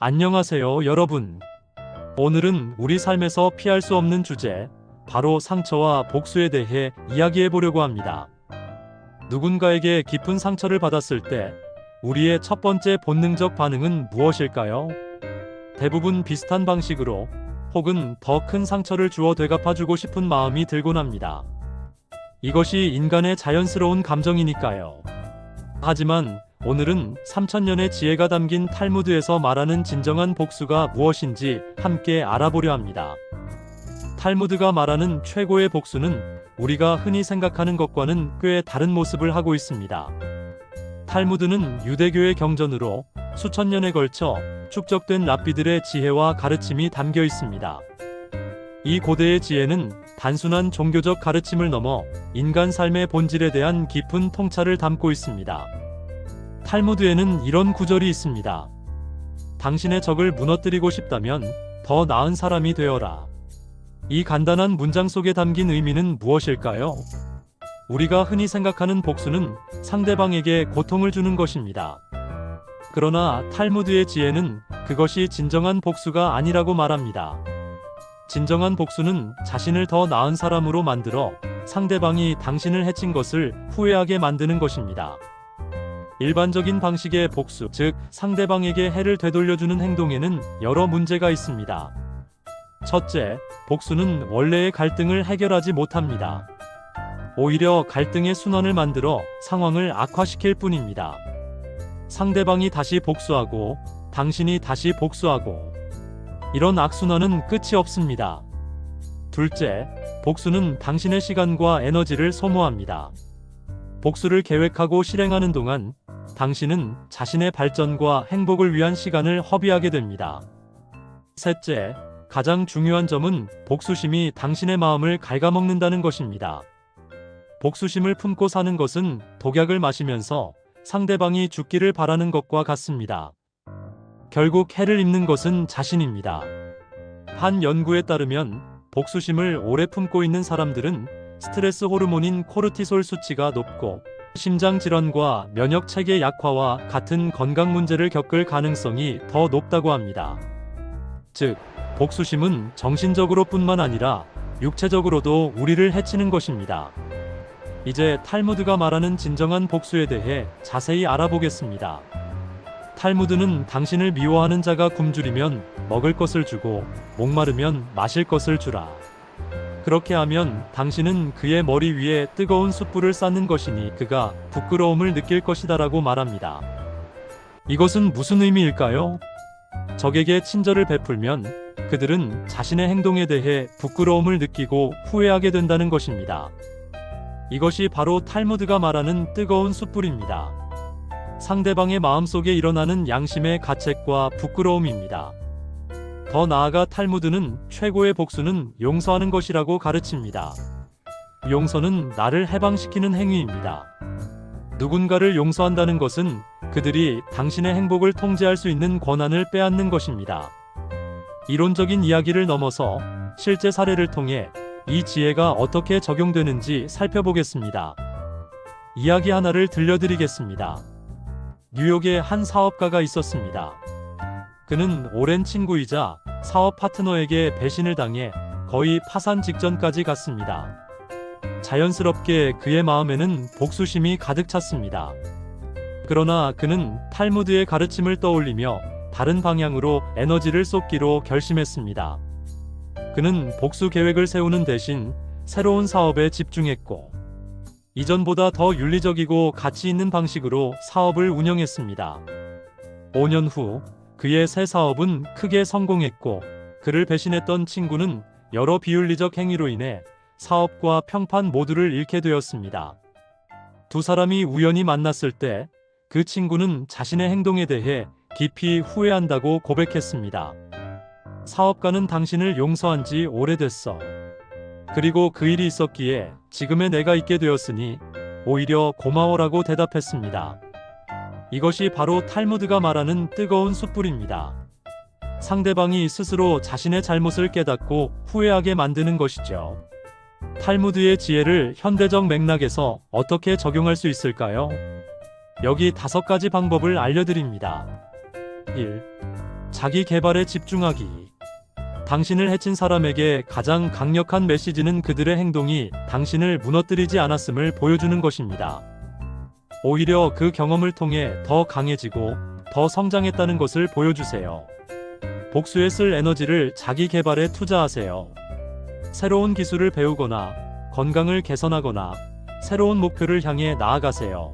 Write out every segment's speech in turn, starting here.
안녕하세요, 여러분. 오늘은 우리 삶에서 피할 수 없는 주제, 바로 상처와 복수에 대해 이야기해 보려고 합니다. 누군가에게 깊은 상처를 받았을 때 우리의 첫 번째 본능적 반응은 무엇일까요? 대부분 비슷한 방식으로 혹은 더 큰 상처를 주어 되갚아주고 싶은 마음이 들곤 합니다. 이것이 인간의 자연스러운 감정이니까요. 하지만 오늘은 3000년의 지혜가 담긴 탈무드에서 말하는 진정한 복수가 무엇인지 함께 알아보려 합니다. 탈무드가 말하는 최고의 복수는 우리가 흔히 생각하는 것과는 꽤 다른 모습을 하고 있습니다. 탈무드는 유대교의 경전으로 수천 년에 걸쳐 축적된 랍비들의 지혜와 가르침이 담겨 있습니다. 이 고대의 지혜는 단순한 종교적 가르침을 넘어 인간 삶의 본질에 대한 깊은 통찰을 담고 있습니다. 탈무드에는 이런 구절이 있습니다. 당신의 적을 무너뜨리고 싶다면 더 나은 사람이 되어라. 이 간단한 문장 속에 담긴 의미는 무엇일까요? 우리가 흔히 생각하는 복수는 상대방에게 고통을 주는 것입니다. 그러나 탈무드의 지혜는 그것이 진정한 복수가 아니라고 말합니다. 진정한 복수는 자신을 더 나은 사람으로 만들어 상대방이 당신을 해친 것을 후회하게 만드는 것입니다. 일반적인 방식의 복수, 즉 상대방에게 해를 되돌려주는 행동에는 여러 문제가 있습니다. 첫째, 복수는 원래의 갈등을 해결하지 못합니다. 오히려 갈등의 순환을 만들어 상황을 악화시킬 뿐입니다. 상대방이 다시 복수하고 당신이 다시 복수하고 이런 악순환은 끝이 없습니다. 둘째, 복수는 당신의 시간과 에너지를 소모합니다. 복수를 계획하고 실행하는 동안 당신은 자신의 발전과 행복을 위한 시간을 허비하게 됩니다. 셋째, 가장 중요한 점은 복수심이 당신의 마음을 갉아먹는다는 것입니다. 복수심을 품고 사는 것은 독약을 마시면서 상대방이 죽기를 바라는 것과 같습니다. 결국 해를 입는 것은 자신입니다. 한 연구에 따르면 복수심을 오래 품고 있는 사람들은 스트레스 호르몬인 코르티솔 수치가 높고 심장질환과 면역체계 약화와 같은 건강 문제를 겪을 가능성이 더 높다고 합니다. 즉, 복수심은 정신적으로 뿐만 아니라 육체적으로도 우리를 해치는 것입니다. 이제 탈무드가 말하는 진정한 복수에 대해 자세히 알아보겠습니다. 탈무드는 당신을 미워하는 자가 굶주리면 먹을 것을 주고 목마르면 마실 것을 주라. 그렇게 하면 당신은 그의 머리 위에 뜨거운 숯불을 쌓는 것이니 그가 부끄러움을 느낄 것이다라고 말합니다. 이것은 무슨 의미일까요? 적에게 친절을 베풀면 그들은 자신의 행동에 대해 부끄러움을 느끼고 후회하게 된다는 것입니다. 이것이 바로 탈무드가 말하는 뜨거운 숯불입니다. 상대방의 마음속에 일어나는 양심의 가책과 부끄러움입니다. 더 나아가 탈무드는 최고의 복수는 용서하는 것이라고 가르칩니다. 용서는 나를 해방시키는 행위입니다. 누군가를 용서한다는 것은 그들이 당신의 행복을 통제할 수 있는 권한을 빼앗는 것입니다. 이론적인 이야기를 넘어서 실제 사례를 통해 이 지혜가 어떻게 적용되는지 살펴보겠습니다. 이야기 하나를 들려드리겠습니다. 뉴욕에 한 사업가가 있었습니다. 그는 오랜 친구이자 사업 파트너에게 배신을 당해 거의 파산 직전까지 갔습니다. 자연스럽게 그의 마음에는 복수심이 가득 찼습니다. 그러나 그는 탈무드의 가르침을 떠올리며 다른 방향으로 에너지를 쏟기로 결심했습니다. 그는 복수 계획을 세우는 대신 새로운 사업에 집중했고 이전보다 더 윤리적이고 가치 있는 방식으로 사업을 운영했습니다. 5년 후 그의 새 사업은 크게 성공했고 그를 배신했던 친구는 여러 비윤리적 행위로 인해 사업과 평판 모두를 잃게 되었습니다. 두 사람이 우연히 만났을 때 그 친구는 자신의 행동에 대해 깊이 후회한다고 고백했습니다. 사업가는 당신을 용서한 지 오래됐어. 그리고 그 일이 있었기에 지금의 내가 있게 되었으니 오히려 고마워라고 대답했습니다. 이것이 바로 탈무드가 말하는 뜨거운 숯불입니다. 상대방이 스스로 자신의 잘못을 깨닫고 후회하게 만드는 것이죠. 탈무드의 지혜를 현대적 맥락에서 어떻게 적용할 수 있을까요? 여기 5가지 방법을 알려드립니다. 1. 자기 개발에 집중하기. 당신을 해친 사람에게 가장 강력한 메시지는 그들의 행동이 당신을 무너뜨리지 않았음을 보여주는 것입니다. 오히려 그 경험을 통해 더 강해지고 더 성장했다는 것을 보여주세요. 복수에 쓸 에너지를 자기 개발에 투자하세요. 새로운 기술을 배우거나 건강을 개선하거나 새로운 목표를 향해 나아가세요.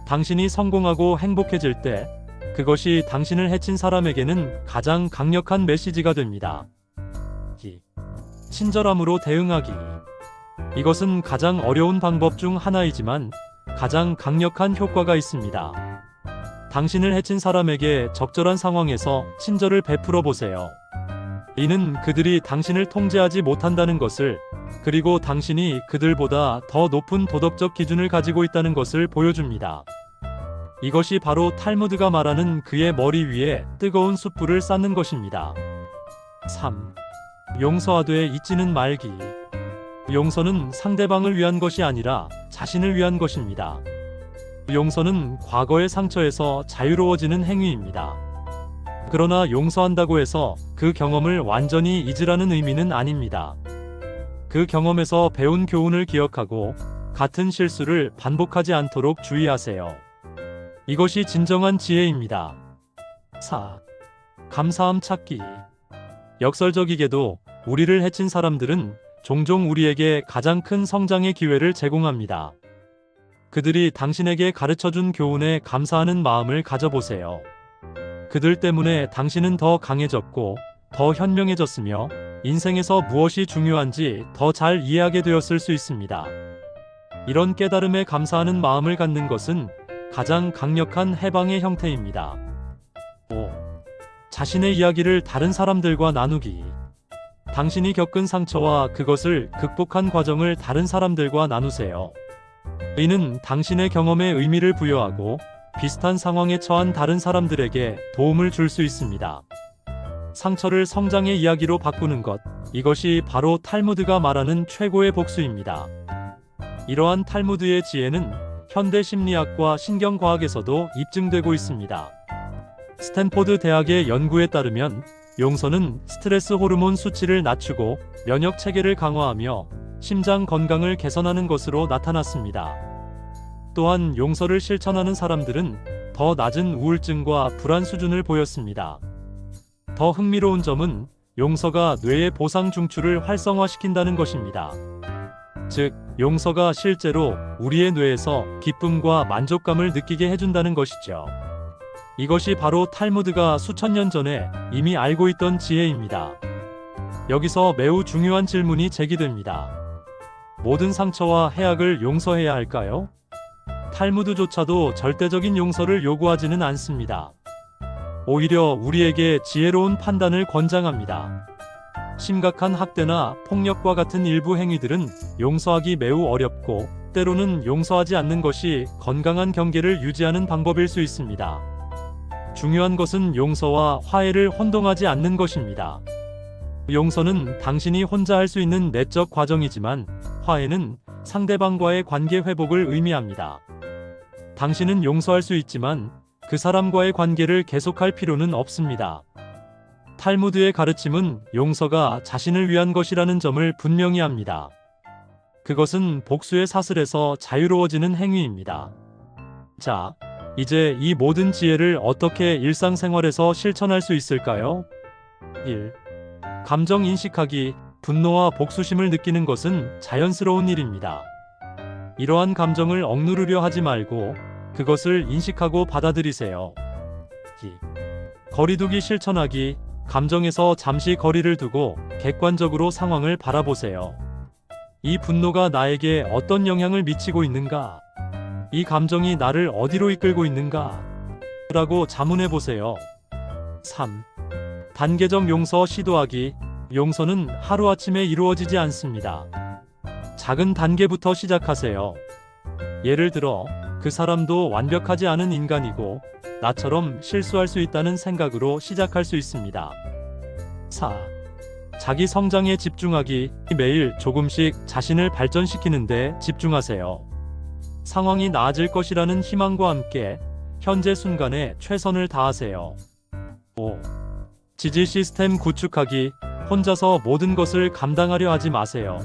당신이 성공하고 행복해질 때 그것이 당신을 해친 사람에게는 가장 강력한 메시지가 됩니다. 친절함으로 대응하기. 이것은 가장 어려운 방법 중 하나이지만 가장 강력한 효과가 있습니다. 당신을 해친 사람에게 적절한 상황에서 친절을 베풀어 보세요. 이는 그들이 당신을 통제하지 못한다는 것을, 그리고 당신이 그들보다 더 높은 도덕적 기준을 가지고 있다는 것을 보여줍니다. 이것이 바로 탈무드가 말하는 그의 머리 위에 뜨거운 숯불을 쌓는 것입니다. 3. 용서하되 잊지는 말기. 용서는 상대방을 위한 것이 아니라 자신을 위한 것입니다. 용서는 과거의 상처에서 자유로워지는 행위입니다. 그러나 용서한다고 해서 그 경험을 완전히 잊으라는 의미는 아닙니다. 그 경험에서 배운 교훈을 기억하고 같은 실수를 반복하지 않도록 주의하세요. 이것이 진정한 지혜입니다. 4. 감사함 찾기. 역설적이게도 우리를 해친 사람들은 종종 우리에게 가장 큰 성장의 기회를 제공합니다. 그들이 당신에게 가르쳐준 교훈에 감사하는 마음을 가져보세요. 그들 때문에 당신은 더 강해졌고 더 현명해졌으며 인생에서 무엇이 중요한지 더 잘 이해하게 되었을 수 있습니다. 이런 깨달음에 감사하는 마음을 갖는 것은 가장 강력한 해방의 형태입니다. 5. 자신의 이야기를 다른 사람들과 나누기. 당신이 겪은 상처와 그것을 극복한 과정을 다른 사람들과 나누세요. 이는 당신의 경험에 의미를 부여하고 비슷한 상황에 처한 다른 사람들에게 도움을 줄 수 있습니다. 상처를 성장의 이야기로 바꾸는 것, 이것이 바로 탈무드가 말하는 최고의 복수입니다. 이러한 탈무드의 지혜는 현대 심리학과 신경과학에서도 입증되고 있습니다. 스탠포드 대학의 연구에 따르면 용서는 스트레스 호르몬 수치를 낮추고 면역 체계를 강화하며 심장 건강을 개선하는 것으로 나타났습니다. 또한 용서를 실천하는 사람들은 더 낮은 우울증과 불안 수준을 보였습니다. 더 흥미로운 점은 용서가 뇌의 보상 중추를 활성화시킨다는 것입니다. 즉, 용서가 실제로 우리의 뇌에서 기쁨과 만족감을 느끼게 해준다는 것이죠. 이것이 바로 탈무드가 수천 년 전에 이미 알고 있던 지혜입니다. 여기서 매우 중요한 질문이 제기됩니다. 모든 상처와 해악을 용서해야 할까요? 탈무드조차도 절대적인 용서를 요구하지는 않습니다. 오히려 우리에게 지혜로운 판단을 권장합니다. 심각한 학대나 폭력과 같은 일부 행위들은 용서하기 매우 어렵고 때로는 용서하지 않는 것이 건강한 경계를 유지하는 방법일 수 있습니다. 중요한 것은 용서와 화해를 혼동하지 않는 것입니다. 용서는 당신이 혼자 할 수 있는 내적 과정이지만 화해는 상대방과의 관계 회복을 의미합니다. 당신은 용서할 수 있지만 그 사람과의 관계를 계속할 필요는 없습니다. 탈무드의 가르침은 용서가 자신을 위한 것이라는 점을 분명히 합니다. 그것은 복수의 사슬에서 자유로워지는 행위입니다. 자, 이제 이 모든 지혜를 어떻게 일상생활에서 실천할 수 있을까요? 1. 감정 인식하기. 분노와 복수심을 느끼는 것은 자연스러운 일입니다. 이러한 감정을 억누르려 하지 말고 그것을 인식하고 받아들이세요. 2. 거리두기 실천하기. 감정에서 잠시 거리를 두고 객관적으로 상황을 바라보세요. 이 분노가 나에게 어떤 영향을 미치고 있는가? 이 감정이 나를 어디로 이끌고 있는가? 라고 자문해 보세요. 3. 단계적 용서 시도하기. 용서는 하루아침에 이루어지지 않습니다. 작은 단계부터 시작하세요. 예를 들어, 그 사람도 완벽하지 않은 인간이고 나처럼 실수할 수 있다는 생각으로 시작할 수 있습니다. 4. 자기 성장에 집중하기. 매일 조금씩 자신을 발전시키는 데 집중하세요. 상황이 나아질 것이라는 희망과 함께 현재 순간에 최선을 다하세요. 5. 지지 시스템 구축하기, 혼자서 모든 것을 감당하려 하지 마세요.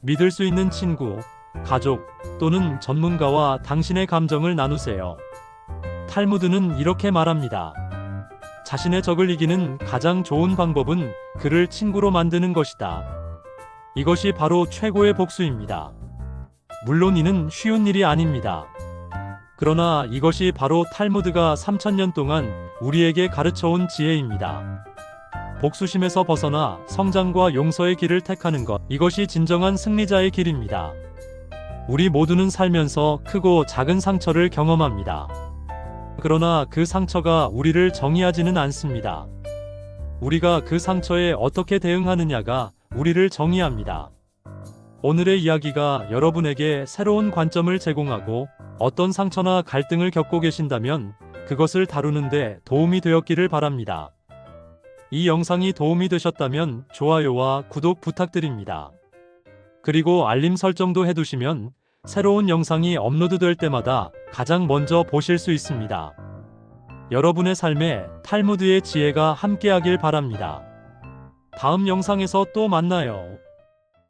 믿을 수 있는 친구, 가족 또는 전문가와 당신의 감정을 나누세요. 탈무드는 이렇게 말합니다. 자신의 적을 이기는 가장 좋은 방법은 그를 친구로 만드는 것이다. 이것이 바로 최고의 복수입니다. 물론 이는 쉬운 일이 아닙니다. 그러나 이것이 바로 탈무드가 3000년 동안 우리에게 가르쳐온 지혜입니다. 복수심에서 벗어나 성장과 용서의 길을 택하는 것, 이것이 진정한 승리자의 길입니다. 우리 모두는 살면서 크고 작은 상처를 경험합니다. 그러나 그 상처가 우리를 정의하지는 않습니다. 우리가 그 상처에 어떻게 대응하느냐가 우리를 정의합니다. 오늘의 이야기가 여러분에게 새로운 관점을 제공하고 어떤 상처나 갈등을 겪고 계신다면 그것을 다루는데 도움이 되었기를 바랍니다. 이 영상이 도움이 되셨다면 좋아요와 구독 부탁드립니다. 그리고 알림 설정도 해두시면 새로운 영상이 업로드될 때마다 가장 먼저 보실 수 있습니다. 여러분의 삶에 탈무드의 지혜가 함께하길 바랍니다. 다음 영상에서 또 만나요.